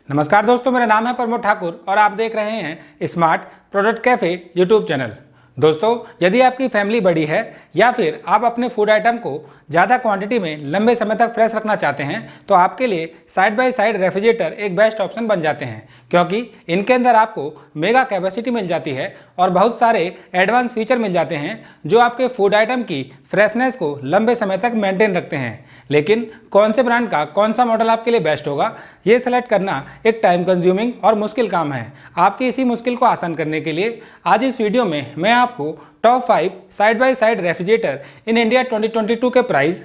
नमस्कार दोस्तों, मेरा नाम है प्रमोद ठाकुर और आप देख रहे हैं smart product cafe YouTube channel. दोस्तों, यदि आपकी फैमिली बड़ी है या फिर आप अपने फूड आइटम को ज़्यादा क्वांटिटी में लंबे समय तक फ्रेश रखना चाहते हैं तो आपके लिए साइड बाय साइड रेफ्रिजरेटर एक बेस्ट ऑप्शन बन जाते हैं, क्योंकि इनके अंदर आपको मेगा कैपेसिटी मिल जाती है और बहुत सारे एडवांस फीचर मिल जाते हैं जो आपके फूड आइटम की फ्रेशनेस को लंबे समय तक मेंटेन रखते हैं। लेकिन कौन से ब्रांड का कौन सा मॉडल आपके लिए बेस्ट होगा, ये सेलेक्ट करना एक टाइम कंज्यूमिंग और मुश्किल काम है। आपकी इसी मुश्किल को आसान करने के लिए आज इस वीडियो में मैं आपको top 5 side by side refrigerator in India 2022 के प्राइस,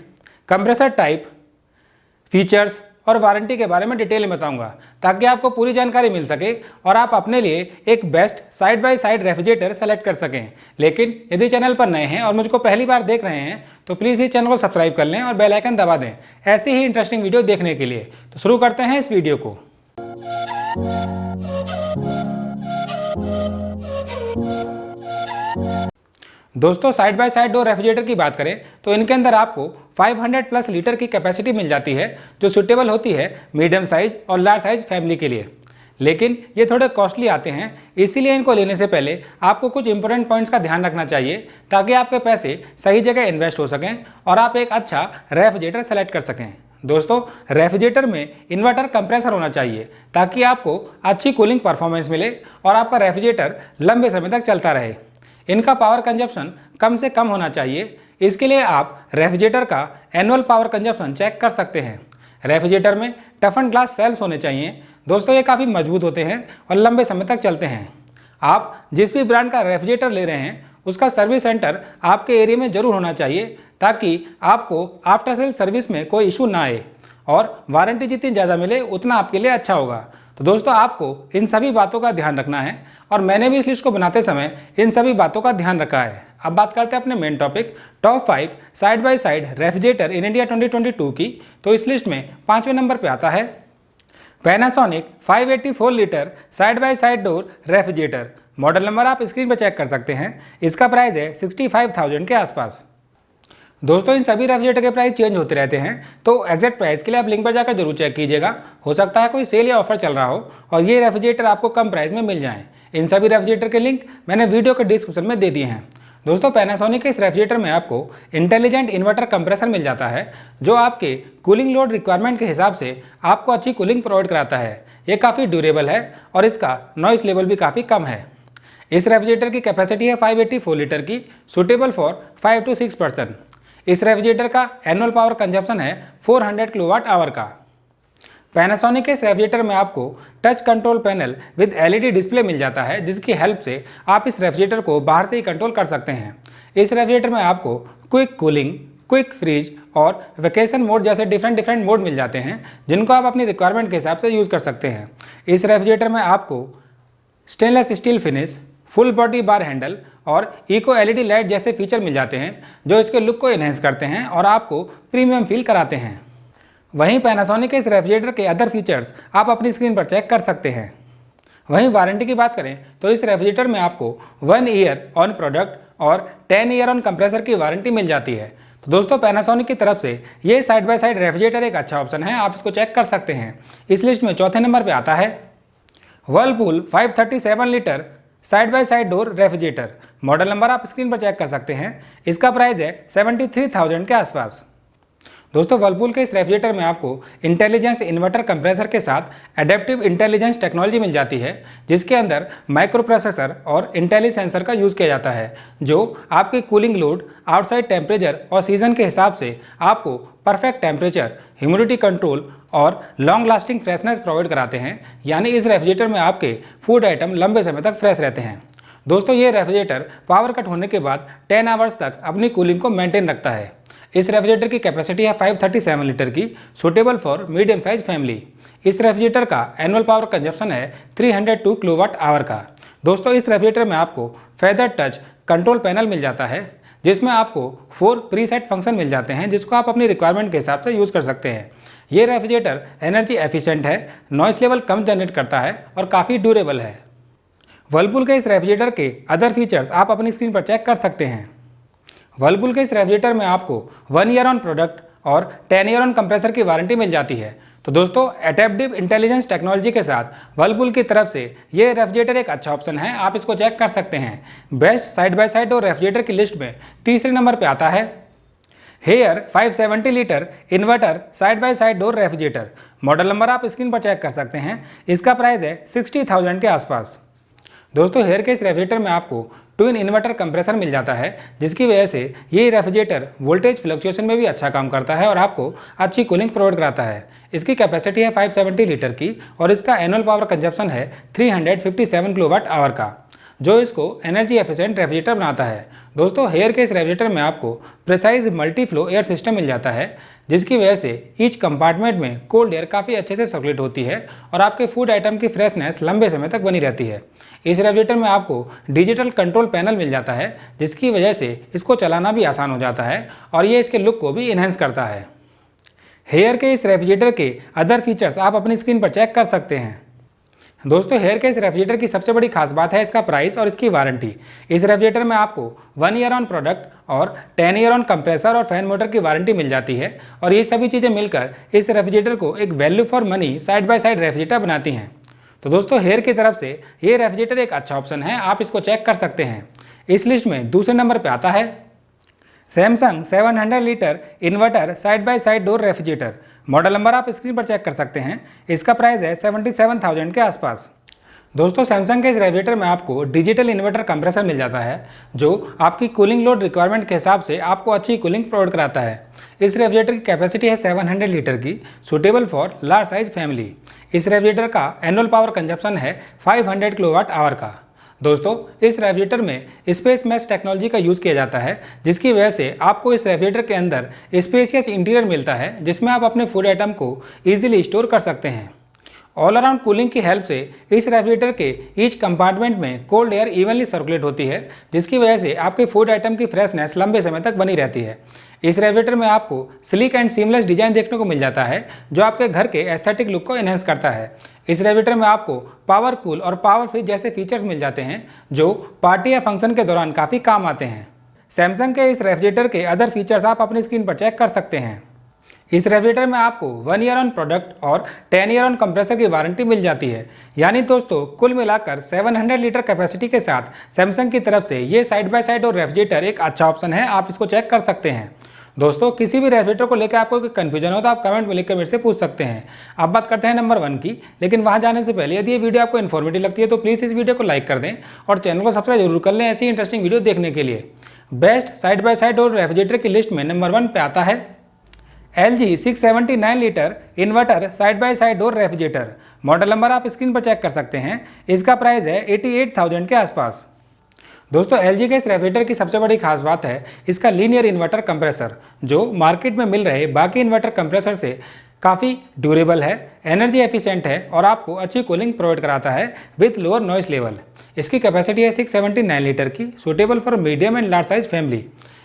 कंप्रेसर टाइप, फीचर्स और वारंटी के बारे में डिटेल में बताऊंगा, ताकि आपको पूरी जानकारी मिल सके और आप अपने लिए एक best side by side refrigerator select कर सकें। लेकिन यदि चैनल पर नए हैं और मुझको पहली बार देख रहे हैं तो प्लीज़ इस चैनल को सब्सक्राइब कर लें और बेल आइकन दबा दें ऐसी ही इंटरेस्टिंग वीडियो देखने के लिए। तो शुरू करते हैं इस वीडियो को। दोस्तों, side by side door refrigerator की बात करें तो इनके अंदर आपको 500 प्लस लीटर की कैपेसिटी मिल जाती है, जो सूटेबल होती है मीडियम साइज और लार्ज साइज फैमिली के लिए। लेकिन ये थोड़े कॉस्टली आते हैं, इसीलिए इनको लेने से पहले आपको कुछ इंपॉर्टेंट पॉइंट्स का ध्यान रखना चाहिए ताकि आपके पैसे सही जगह इन्वेस्ट हो सकें और आप एक अच्छा रेफ्रिजरेटर सेलेक्ट कर सकें। दोस्तों, रेफ्रिजरेटर में इन्वर्टर कंप्रेसर होना चाहिए ताकि आपको अच्छी कूलिंग परफॉर्मेंस मिले और आपका रेफ्रिजरेटर लंबे समय तक चलता रहे। इनका पावर कंजप्शन कम से कम होना चाहिए। इसके लिए आप रेफ्रिजरेटर का एनुअल पावर कंजप्शन चेक कर सकते हैं। रेफ्रिजरेटर में टफन ग्लास सेल्स होने चाहिए। दोस्तों, ये काफ़ी मजबूत होते हैं और लंबे समय तक चलते हैं। आप जिस भी ब्रांड का रेफ्रिजरेटर ले रहे हैं उसका सर्विस सेंटर आपके एरिया में जरूर होना चाहिए, ताकि आपको आफ्टर सेल सर्विस में कोई इशू ना आए और वारंटी जितनी ज़्यादा मिले उतना आपके लिए अच्छा होगा। तो दोस्तों, आपको इन सभी बातों का ध्यान रखना है और मैंने भी इस लिस्ट को बनाते समय इन सभी बातों का ध्यान रखा है। अब बात करते हैं अपने main topic top 5 side by side refrigerator in India 2022 की। तो इस लिस्ट में 5वें नंबर पे आता है Panasonic 584 litre side by side door refrigerator. Model number आप स्क्रीन पर चेक कर सकते हैं। इसका प्राइस है 65,000 के आसपास। दोस्तों, इन सभी रेफ्रिजरेटर के प्राइस चेंज होते रहते हैं, तो एग्जैक्ट प्राइस के लिए आप लिंक पर जाकर जरूर चेक कीजिएगा। हो सकता है कोई सेल या ऑफर चल रहा हो और ये रेफ्रिजरेटर आपको कम प्राइस में मिल जाएं। इन सभी रेफ्रिजरेटर के लिंक मैंने वीडियो के डिस्क्रिप्शन में दे दिए हैं। दोस्तों, पैनासोनिक के इस रेफ्रिजरेटर में आपको इंटेलिजेंट इन्वर्टर कंप्रेसर मिल जाता है, जो आपके कूलिंग लोड रिक्वायरमेंट के हिसाब से आपको अच्छी कूलिंग प्रोवाइड कराता है। ये काफ़ी ड्यूरेबल है और इसका नॉइस लेवल भी काफ़ी कम है। इस रेफ्रिजरेटर की कैपेसिटी है 584 लीटर की, सुटेबल फॉर 5 to 6 पर्सन। इस रेफ्रिजरेटर का एनुअल पावर कंजप्शन है 400 किलोवाट आवर का। पैनासोनिक के इस रेफ्रिजरेटर में आपको touch control panel with LED display मिल जाता है, जिसकी हेल्प से आप इस रेफ्रिजरेटर को बाहर से ही कंट्रोल कर सकते हैं। इस रेफ्रिजरेटर में आपको क्विक कूलिंग, क्विक फ्रीज और वेकेशन मोड जैसे डिफरेंट मोड मिल जाते हैं, जिनको आप अपनी रिक्वायरमेंट के हिसाब से यूज़ कर सकते हैं। इस रेफ्रिजरेटर में आपको stainless steel finish, full body bar handle और इको एलईडी लाइट जैसे फीचर मिल जाते हैं, जो इसके लुक को एनहेंस करते हैं और आपको प्रीमियम फील कराते हैं। वहीं पैनासोनिक के इस रेफ्रिजरेटर के अदर फीचर्स आप अपनी स्क्रीन पर चेक कर सकते हैं। वहीं वारंटी की बात करें तो इस रेफ्रिजरेटर में आपको 1 ईयर ऑन प्रोडक्ट और 10 ईयर ऑन कंप्रेसर की वारंटी मिल जाती है। तो दोस्तों, पैनासोनिक की तरफ से ये साइड बाय साइड रेफ्रिजरेटर एक अच्छा ऑप्शन है, आप इसको चेक कर सकते हैं। इस लिस्ट में चौथे नंबर पर आता है Whirlpool 537 litre side by side door refrigerator. Model number आप स्क्रीन पर चेक कर सकते हैं। इसका प्राइस है 73,000 के आसपास। दोस्तों, वर्लपूल के इस रेफ्रिजरेटर में आपको इंटेलिजेंस इन्वर्टर कंप्रेसर के साथ एडेप्टिव इंटेलिजेंस टेक्नोलॉजी मिल जाती है, जिसके अंदर माइक्रो प्रोसेसर और इंटेली सेंसर का यूज़ किया जाता है, जो आपके कूलिंग लोड, आउटसाइड टेम्परेचर और सीजन के हिसाब से आपको परफेक्ट टेम्परेचर, ह्यूमिडिटी कंट्रोल और लॉन्ग लास्टिंग फ्रेशनेस प्रोवाइड कराते हैं। यानी इस रेफ्रिजरेटर में आपके फूड आइटम लंबे समय तक फ्रेश रहते हैं। दोस्तों, ये रेफ्रिजरेटर पावर कट होने के बाद 10 आवर्स तक अपनी कूलिंग को मेंटेन रखता है। इस रेफ्रिजरेटर की कैपेसिटी है 537 लीटर की, suitable for medium size family. इस रेफ्रिजरेटर का एनुअल पावर कंजप्शन है 302 किलोवाट आवर का। दोस्तों, इस रेफ्रिजरेटर में आपको फेदर टच कंट्रोल पैनल मिल जाता है, जिसमें आपको 4 प्रीसेट फंक्शन मिल जाते हैं, जिसको आप अपनी रिक्वायरमेंट के हिसाब से यूज़ कर सकते हैं। ये रेफ्रिजरेटर एनर्जी एफिशिएंट है, नॉइस लेवल कम जनरेट करता है और काफ़ी ड्यूरेबल है। वर्लपूल के इस रेफ्रिजरेटर के अदर फीचर्स आप अपनी स्क्रीन पर चेक कर सकते हैं। वर्लपूल के इस रेफ्रिजरेटर में आपको 1 ईयर ऑन प्रोडक्ट और 10 ईयर ऑन कंप्रेसर की वारंटी मिल जाती है। तो दोस्तों एडेप्टिव इंटेलिजेंस टेक्नोलॉजी के साथ वर्लपूल की तरफ से ये रेफ्रिजरेटर एक अच्छा ऑप्शन है, आप इसको चेक कर सकते हैं। Best side by side door refrigerator की लिस्ट में तीसरे नंबर पे आता है here 570 litre inverter side by side door refrigerator. Model number आप स्क्रीन पर चेक कर सकते हैं। इसका प्राइस है 60,000 के आसपास। दोस्तों हेयर के इस रेफ्रिजरेटर में आपको ट्विन इन्वर्टर कंप्रेसर मिल जाता है, जिसकी वजह से ये रेफ्रिजरेटर वोल्टेज फ्लक्चुएशन में भी अच्छा काम करता है और आपको अच्छी कूलिंग प्रोवाइड कराता है। इसकी कैपेसिटी है 570 लीटर की और इसका एनुअल पावर कंजप्शन है 357 किलोवाट आवर का, जो इसको एनर्जी एफिशिएंट रेफ्रिजरेटर बनाता है। दोस्तों हेयर के इस रेफ्रिजरेटर में आपको precise multi flow air system मिल जाता है, जिसकी वजह से ईच कंपार्टमेंट में कोल्ड एयर काफ़ी अच्छे से सर्कुलेट होती है और आपके फूड आइटम की फ्रेशनेस लंबे समय तक बनी रहती है। इस रेफ्रिजरेटर में आपको डिजिटल कंट्रोल पैनल मिल जाता है, जिसकी वजह से इसको चलाना भी आसान हो जाता है और ये इसके लुक को भी इन्हेंस करता है। हेयर के इस रेफ्रिजरेटर के अदर फीचर्स आप अपनी स्क्रीन पर चेक कर सकते हैं। दोस्तों हेयर के इस रेफ्रिजरेटर की सबसे बड़ी खास बात है इसका प्राइस और इसकी वारंटी। इस रेफ्रिजरेटर में आपको 1 ईयर ऑन प्रोडक्ट और 10 ईयर ऑन कंप्रेसर और फैन मोटर की वारंटी मिल जाती है और ये सभी चीज़ें मिलकर इस रेफ्रिजरेटर को एक value for money side by side refrigerator बनाती हैं। तो दोस्तों हेयर की तरफ से ये रेफ्रिजरेटर एक अच्छा ऑप्शन है, आप इसको चेक कर सकते हैं। इस लिस्ट में दूसरे नंबर पर आता है Samsung 700 litre inverter side by side door refrigerator. Model number आप स्क्रीन पर चेक कर सकते हैं। इसका प्राइस है 77,000 के आसपास। दोस्तों सैमसंग के इस रेफ्रिजरेटर में आपको डिजिटल इन्वर्टर कंप्रेसर मिल जाता है, जो आपकी कूलिंग लोड रिक्वायरमेंट के हिसाब से आपको अच्छी कूलिंग प्रोवाइड कराता है। इस रेफ्रिजरेटर की कैपेसिटी है 700 लीटर की, suitable for large size family. इस रेफ्रिजरेटर का एनुअल पावर कंजप्शन है 500 किलोवाट आवर का। दोस्तों इस रेफ्रिजरेटर में स्पेस मैश टेक्नोलॉजी का यूज़ किया जाता है, जिसकी वजह से आपको इस रेफ्रिजरेटर के अंदर स्पेशियस इंटीरियर मिलता है, जिसमें आप अपने फूड आइटम को ईजिली स्टोर कर सकते हैं। ऑल अराउंड कूलिंग की हेल्प से इस रेफ्रिजरेटर के ईच कंपार्टमेंट में कोल्ड एयर इवनली सर्कुलेट होती है, जिसकी वजह से आपके फूड आइटम की फ्रेशनेस लंबे समय तक बनी रहती है। इस रेफ्रिजरेटर में आपको स्लीक एंड सीमलेस डिजाइन देखने को मिल जाता है, जो आपके घर के एस्थेटिक लुक को एनहेंस करता है। इस रेफ्रिजरेटर में आपको पावर कूल और पावर फ्रीज जैसे फीचर्स मिल जाते हैं, जो पार्टी या फंक्शन के दौरान काफ़ी काम आते हैं। सैमसंग के इस रेफ्रिजरेटर के अदर फीचर्स आप अपनी स्क्रीन पर चेक कर सकते हैं। इस रेफ्रिजरेटर में आपको 1 ईयर ऑन प्रोडक्ट और 10 ईयर ऑन कंप्रेसर की वारंटी मिल जाती है। यानी दोस्तों कुल मिलाकर 700 लीटर कैपेसिटी के साथ सैमसंग की तरफ से ये साइड बाय साइड और रेफ्रिजरेटर एक अच्छा ऑप्शन है, आप इसको चेक कर सकते हैं। दोस्तों किसी भी रेफ्रिजरेटर को लेकर आपको कोई कन्फ्यूजन हो तो आप कमेंट में लिखकर मेरे से पूछ सकते हैं। अब बात करते हैं नंबर 1 की, लेकिन वहां जाने से पहले यदि ये वीडियो आपको इन्फॉर्मेटिव लगती है तो प्लीज़ इस वीडियो को लाइक कर दें और चैनल को सब्सक्राइब जरूर कर लें ऐसी इंटरेस्टिंग वीडियो देखने के लिए। बेस्ट साइड बाय साइड और रेफ्रिजरेटर की लिस्ट में नंबर 1 पे आता है LG 679 litre inverter side by side door refrigerator. Model number आप स्क्रीन पर चेक कर सकते हैं। इसका प्राइस है 88,000 के आसपास। दोस्तों LG के इस रेफ्रिजरेटर की सबसे बड़ी खास बात है इसका लीनियर इन्वर्टर कंप्रेसर, जो मार्केट में मिल रहे बाकी इन्वर्टर कंप्रेसर से काफ़ी ड्यूरेबल है, एनर्जी एफिशिएंट है और आपको अच्छी कूलिंग प्रोवाइड कराता है विथ लोअर नॉइस लेवल। इसकी कैपेसिटी है 679 लीटर की, suitable for medium and large size family.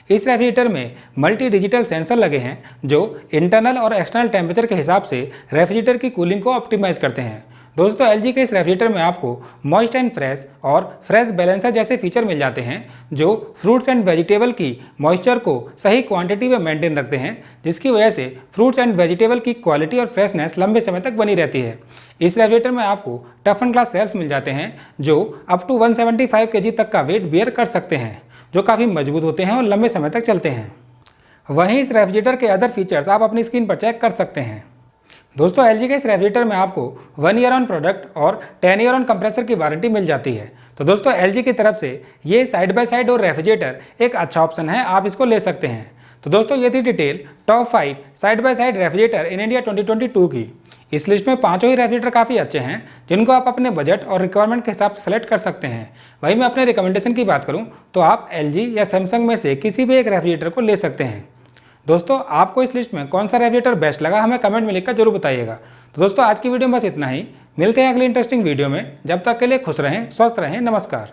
इस रेफ्रिजरेटर में मल्टी डिजिटल सेंसर लगे हैं, जो इंटरनल और एक्सटर्नल टेम्परेचर के हिसाब से रेफ्रिजरेटर की कूलिंग को ऑप्टिमाइज करते हैं। दोस्तों LG के इस रेफ्रिजरेटर में आपको मॉइस्ट एंड फ्रेश और फ्रेश बैलेंसर जैसे फीचर मिल जाते हैं, जो फ्रूट्स एंड वेजिटेबल की मॉइस्चर को सही क्वांटिटी में मेंटेन रखते हैं, जिसकी वजह से फ्रूट्स एंड वेजिटेबल की क्वालिटी और फ्रेशनेस लंबे समय तक बनी रहती है। इस रेफ्रिजरेटर में आपको टफ एंड ग्लास सेल्स मिल जाते हैं, जो अप टू 175 kg तक का वेट बियर कर सकते हैं, जो काफ़ी मजबूत होते हैं और लंबे समय तक चलते हैं। वहीं इस रेफ्रिजरेटर के अदर फीचर्स आप अपनी स्क्रीन पर चेक कर सकते हैं। दोस्तों LG के इस रेफ्रिजरेटर में आपको 1 ईयर ऑन प्रोडक्ट और 10 ईयर ऑन कंप्रेसर की वारंटी मिल जाती है। तो दोस्तों LG की तरफ से ये साइड बाय साइड और रेफ्रिजरेटर एक अच्छा ऑप्शन है, आप इसको ले सकते हैं। तो दोस्तों ये थी detail top 5 side by side refrigerator in India 2022 की। इस लिस्ट में 5 ही रेफ्रिजरेटर काफ़ी अच्छे हैं, जिनको आप अपने बजट और रिक्वायरमेंट के हिसाब से सेलेक्ट कर सकते हैं। वहीं मैं अपने रिकमेंडेशन की बात करूं तो आप LG या सैमसंग में से किसी भी एक रेफ्रिजरेटर को ले सकते हैं। दोस्तों आपको इस लिस्ट में कौन सा रेफ्रिजरेटर बेस्ट लगा हमें कमेंट में लिखकर जरूर बताइएगा। तो दोस्तों आज की वीडियो में बस इतना ही, मिलते हैं अगली इंटरेस्टिंग वीडियो में। जब तक के लिए खुश रहें, स्वस्थ रहें, नमस्कार।